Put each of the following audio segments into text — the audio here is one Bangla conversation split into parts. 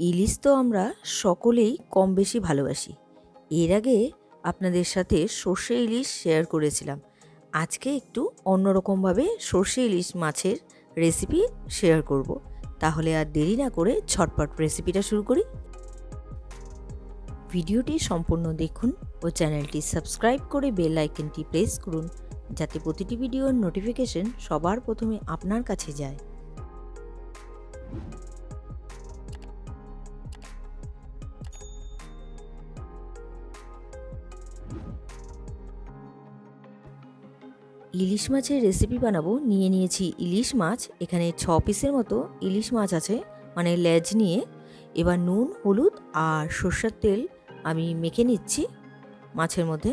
ইলিশ তো আমরা সকলেই কম বেশি ভালোবাসি। এর আগে আপনাদের সাথে সর্ষে ইলিশ শেয়ার করেছিলাম। আজকে একটু অন্যরকমভাবে সর্ষে ইলিশ মাছের রেসিপি শেয়ার করব। তাহলে আর দেরি না করে ঝটপট রেসিপিটা শুরু করি। ভিডিওটি সম্পূর্ণ দেখুন ও চ্যানেলটি সাবস্ক্রাইব করে বেল আইকনটি প্রেস করুন, যাতে প্রতিটি ভিডিওর নোটিফিকেশন সবার প্রথমে আপনার কাছে যায়। ইলিশ মাছের রেসিপি বানাবো। নিয়ে নিয়েছি ইলিশ মাছ, এখানে 6 পিসের মতো ইলিশ মাছ আছে, মানে লেজ নিয়ে। এবার নুন, হলুদ আর সরষের তেল আমি মেখে নিচ্ছি মাছের মধ্যে।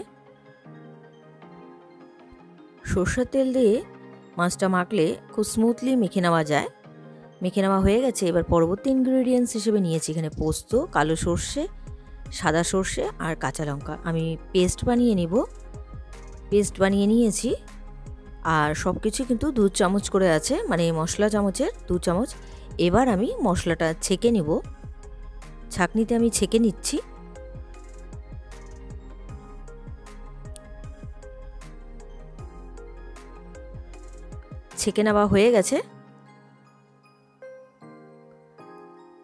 সরষের তেল দিয়ে মাছটা মাখলে খুব স্মুথলি মেখে নেওয়া যায়। মেখে নেওয়া হয়ে গেছে। এবার পরবর্তী ইনগ্রেডিয়েন্টস হিসেবে নিয়েছি এখানে পোস্ত, কালো সর্ষে, সাদা সর্ষে আর কাঁচা লঙ্কা। আমি পেস্ট বানিয়ে নিব। পেস্ট বানিয়ে নিয়েছি। আর সব কিছু কিন্তু 2 চামচ করে আছে, মানে মশলা চামচের 2 চামচ। এবার আমি মশলাটা ছেঁকে নেব। ছাঁকনিতে আমি ছেঁকে নিচ্ছি। ছেঁকে নেওয়া হয়ে গেছে।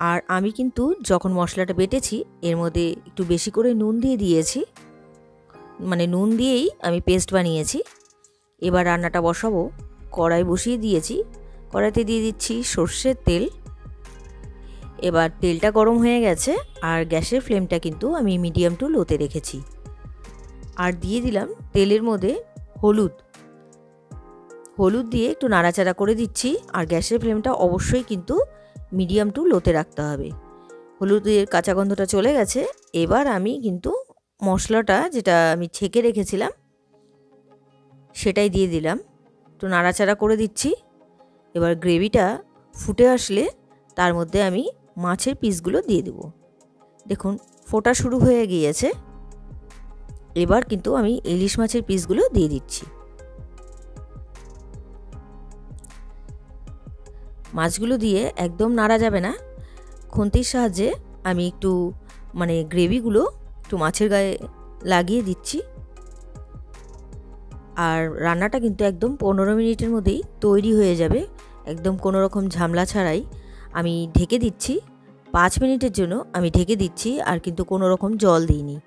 আর আমি কিন্তু যখন মশলাটা বেটেছি এর মধ্যে একটু বেশি করে নুন দিয়ে দিয়েছি, মানে নুন দিয়েই আমি পেস্ট বানিয়েছি। এবার রান্নাটা বসাবো। কড়াই বসিয়ে দিয়েছি। কড়াইতে দিয়ে দিচ্ছি সর্ষের তেল। এবার তেলটা গরম হয়ে গেছে আর গ্যাসের ফ্লেমটা কিন্তু আমি মিডিয়াম টু লোতে রেখেছি। আর দিয়ে দিলাম তেলের মধ্যে হলুদ। হলুদ দিয়ে একটু নাড়াচাড়া করে দিচ্ছি। আর গ্যাসের ফ্লেমটা অবশ্যই কিন্তু মিডিয়াম টু লোতে রাখতে হবে। হলুদের কাঁচা গন্ধটা চলে গেছে। এবার আমি কিন্তু মশলাটা যেটা আমি ছেঁকে রেখেছিলাম সেটাই দিয়ে দিলাম। একটু নাড়াচাড়া করে দিচ্ছি। এবার গ্রেভিটা ফুটে আসলে তার মধ্যে আমি মাছের পিসগুলো দিয়ে দেব। দেখুন ফোটা শুরু হয়ে গিয়েছে। এবার কিন্তু আমি ইলিশ মাছের পিসগুলো দিয়ে দিচ্ছি। মাছগুলো দিয়ে একদম নাড়া যাবে না। খুন্তির সাহায্যে আমি একটু মানে গ্রেভিগুলো একটু মাছের গায়ে লাগিয়ে দিচ্ছি। আর রান্নাটা কিন্তু একদম 15 মিনিটের মধ্যেই তৈরি হয়ে যাবে, একদম কোনো রকম ঝামেলা ছাড়াই। আমি ঢেকে দিচ্ছি 5 মিনিটের জন্য। আমি ঢেকে দিচ্ছি, আর কিন্তু কোনো রকম জল দিইনি।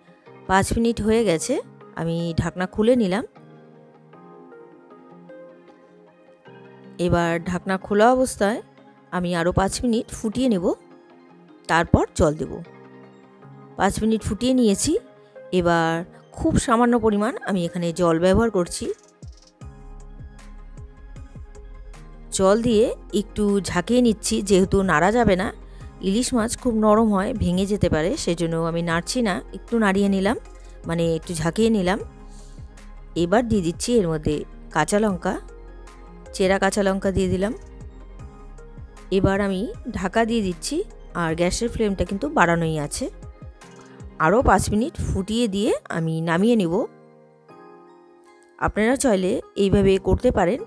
5 মিনিট হয়ে গেছে। আমি ঢাকনা খুলে নিলাম। এবার ঢাকনা খোলা অবস্থায় আমি আরও 5 মিনিট ফুটিয়ে নেব, তারপর জল দেব। 5 মিনিট ফুটিয়ে নিয়েছি। এবার খুব সামান্য পরিমাণ আমি এখানে জল ব্যবহার করছি। জল দিয়ে একটু ঝাঁকিয়ে নিচ্ছি, যেহেতু নাড়া যাবে না। ইলিশ মাছ খুব নরম হয়, ভেঙে যেতে পারে, সেজন্য আমি নাড়ছি না, একটু নাড়িয়ে নিলাম, মানে একটু ঝাঁকিয়ে নিলাম। এবার দিয়ে দিচ্ছি এর মধ্যে কাঁচা লঙ্কা, চেরা কাঁচা লঙ্কা দিয়ে দিলাম। এবার আমি ঢাকা দিয়ে দিচ্ছি। আর গ্যাসের ফ্লেমটা কিন্তু বাড়ানোই আছে। আরও 5 মিনিট ফুটিয়ে দিয়ে আমি নামিয়ে নেব। আপনারা চাইলে এইভাবে করতে পারেন,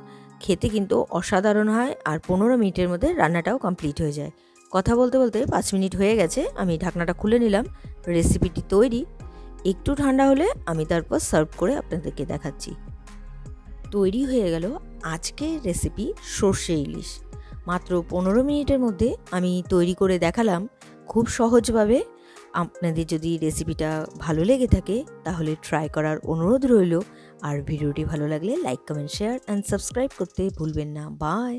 খেতে কিন্তু অসাধারণ হয়। আর 15 মিনিটের মধ্যে রান্নাটাও কমপ্লিট হয়ে যায়। কথা বলতে বলতে 5 মিনিট হয়ে গেছে। আমি ঢাকনাটা খুলে নিলাম। রেসিপিটি তৈরি। একটু ঠান্ডা হলে আমি তারপর সার্ভ করে আপনাদেরকে দেখাচ্ছি। তৈরি হয়ে গেল আজকের রেসিপি সর্ষে ইলিশ। মাত্র 15 মিনিটের মধ্যে আমি তৈরি করে দেখালাম, খুব সহজভাবে। আপনাদের যদি রেসিপিটা ভালো লেগে থাকে তাহলে ট্রাই করার অনুরোধ রইল। আর ভিডিওটি ভালো লাগলে like, comment, share and subscribe করতে ভুলবেন না। বাই।